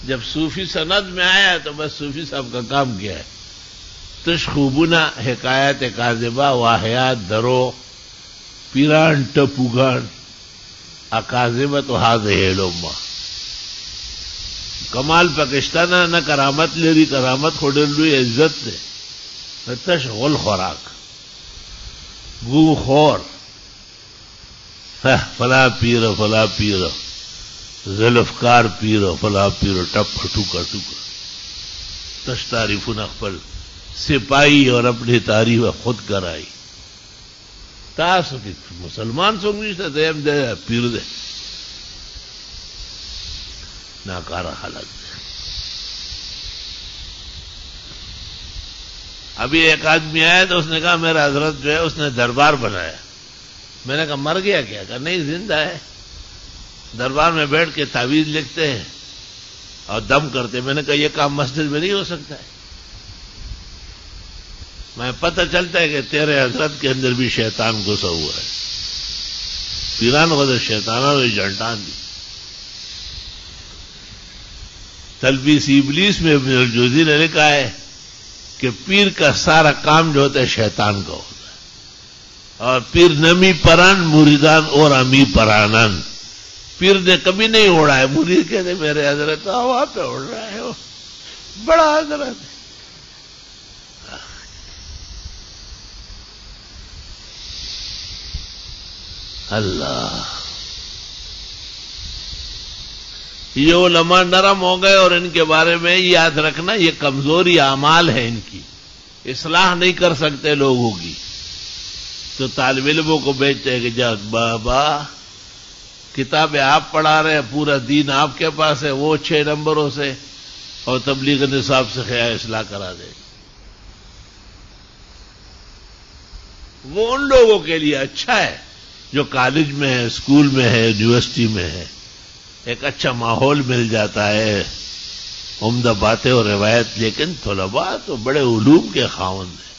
جب صوفی سند میں آیا تو بس صوفی صاحب کا کام کیا ہے، تشخوبنا حکایت کاذبہ واحیات درو پیران ٹپوگان اکاذبت هذه الامه. کمال پاکستان نہ کرامت لري، کرامت خودل لوی عزت ده، تش غل خوراک گو خور فلا پیر فلا پیر زلفکار پیر فلا پیر ٹپ ٹوکا ٹوکا تش تعریفون اخپل سپاہی اور اپنی تعریف خود کرائی. تاسو کی مسلمان سوک نشتا دیم دے پیر دے ناکارا حالت دے. ابھی ایک آدمی آیا تو اس نے کہا میرا حضرت جو ہے اس نے دربار بنایا. میں نے کہا مر گیا کیا؟ کہا نہیں زندہ ہے، دربار میں بیٹھ کے تعویذ لکھتے ہیں اور دم کرتے. میں نے کہا یہ کام مسجد میں نہیں ہو سکتا ہے. میں پتہ چلتا ہے کہ تیرے حضرت کے اندر بھی شیطان گھسا ہوا ہے. پیران کو شیطانوں نے جھنٹان دی. تلبیس ابلیس میں ابن الجوزی نے لکھا ہے کہ پیر کا سارا کام جو ہوتا ہے شیطان کا ہوتا ہے، اور پیر نمی پران مریدان اور امی پرانن. پیر نے کبھی نہیں اڑا ہے، مرید کہتے میرے حضرت ہوا پہ اڑ رہا ہے، وہ بڑا حضرت ہے. اللہ، یہ علماء نرم ہو گئے اور ان کے بارے میں یاد رکھنا یہ کمزوری اعمال ہے، ان کی اصلاح نہیں کر سکتے لوگوں کی. تو طالب علموں کو بیچتے ہیں کہ جا بابا کتابیں آپ پڑھا رہے ہیں، پورا دین آپ کے پاس ہے، وہ 6 نمبروں سے اور تبلیغ نصاب سے خیال اصلاح کرا دے. وہ ان لوگوں کے لیے اچھا ہے جو کالج میں ہے، اسکول میں ہے، یونیورسٹی میں ہے، ایک اچھا ماحول مل جاتا ہے، عمدہ باتیں اور روایت. لیکن طلباء تو بڑے علوم کے خاوند ہیں.